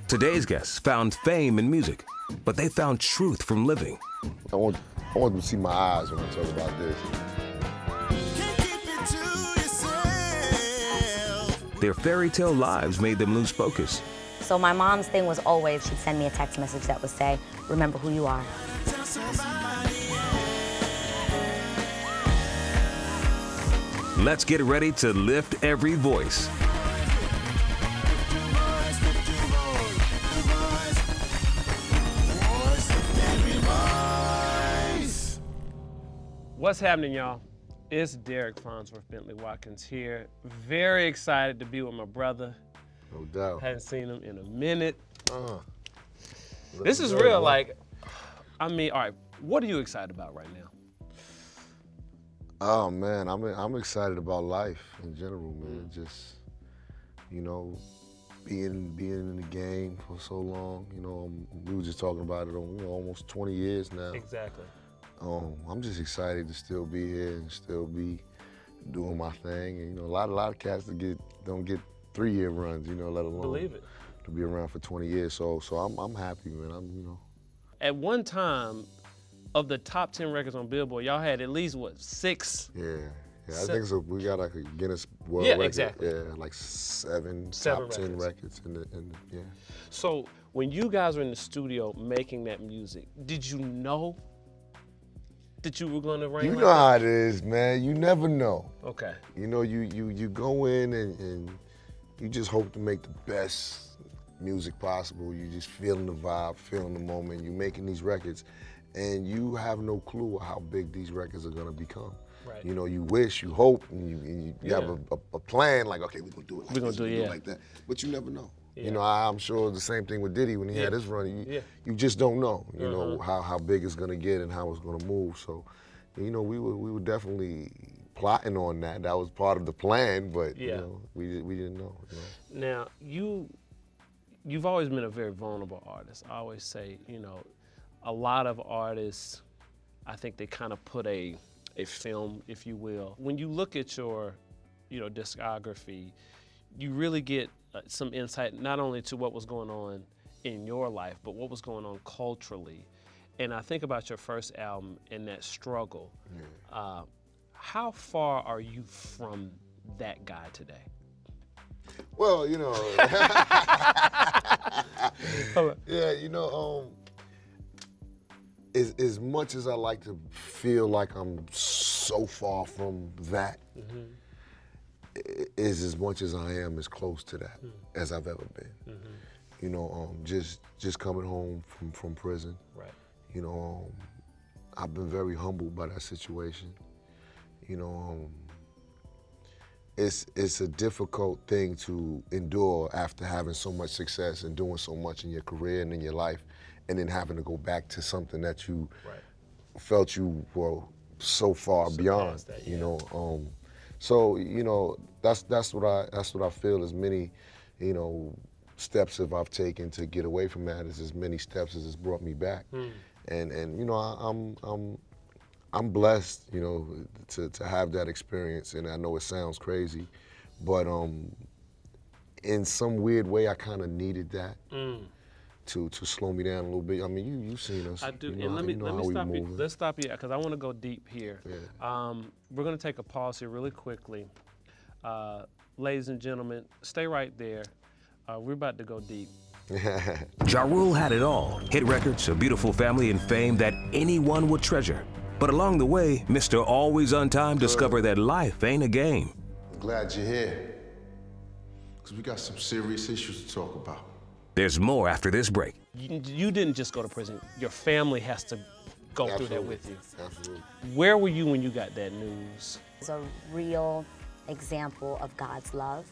Today's guests found fame in music, but they found truth from living. I want them to see my eyes when I talk about this. Their fairy tale lives made them lose focus. So my mom's thing was always, she'd send me a text message that would say, remember who you are. Let's get ready to lift every voice. What's happening, y'all? It's Derek Farnsworth Bentley Watkins here. Very excited to be with my brother. No doubt. Hadn't seen him in a minute. This is real, like, I mean, all right, what are you excited about right now? Oh man, I'm excited about life in general, man. Just, you know, being in the game for so long. You know, we were just talking about it on almost 20 years now. Exactly. I'm just excited to still be here and still be doing my thing. And, you know, a lot of cats that don't get 3-year runs, you know, let alone Believe it. To be around for 20 years. So I'm happy, man. You know. At one time, of the top 10 records on Billboard, y'all had at least, what, 6? Yeah. I think so. We got like a Guinness World Record. Exactly. Yeah, like seven top 10 records. Yeah. So when you guys were in the studio making that music, did you know that you were going to You know how it is, man. You never know. Okay. You know, you go in and you just hope to make the best music possible. You just feeling the vibe, feeling the moment. You're making these records, and you have no clue how big these records are gonna become. Right. You know, you wish, you hope, and you have a plan, like, okay, we're gonna do it like this, we're gonna do it like that. But you never know. Yeah. You know, I'm sure the same thing with Diddy when he had his run. You just don't know, you know, how big it's gonna get and how it's gonna move. So, you know, we were definitely plotting on that. That was part of the plan, but you know, we didn't know. You know? Now, you've always been a very vulnerable artist. I always say, you know, a lot of artists, I think they kind of put a film, if you will. When you look at your, you know, discography, you really get some insight not only to what was going on in your life, but what was going on culturally. And I think about your first album and that struggle. Yeah. How far are you from that guy today? Well, you know, yeah, you know, as much as I like to feel like I'm so far from that, is as much as I am as close to that as I've ever been. You know, just coming home from prison. Right. You know, I've been very humbled by that situation. You know, it's a difficult thing to endure after having so much success and doing so much in your career and in your life, and then having to go back to something that you felt you were so far beyond. That, you know, so you know that's what I feel. As many, you know, steps as I've taken to get away from that is as many steps as it's brought me back. And you know, I'm blessed, you know, to have that experience, and I know it sounds crazy, but in some weird way, I kind of needed that to slow me down a little bit. I mean, you've seen us. I do, you know, and let me stop you. moving. Let's stop you because I want to go deep here. Yeah. We're going to take a pause here really quickly. Ladies and gentlemen, stay right there. We're about to go deep. Ja Rule had it all: hit records, a beautiful family, and fame that anyone would treasure. But along the way, Mr. Always on Time discovered that life ain't a game. I'm glad you're here, because we got some serious issues to talk about. There's more after this break. You didn't just go to prison. Your family has to go through that with you. Absolutely. Where were you when you got that news? It's a real example of God's love,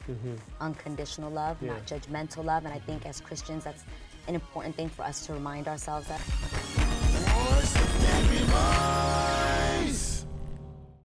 unconditional love, not judgmental love. And I think as Christians, that's an important thing for us to remind ourselves that.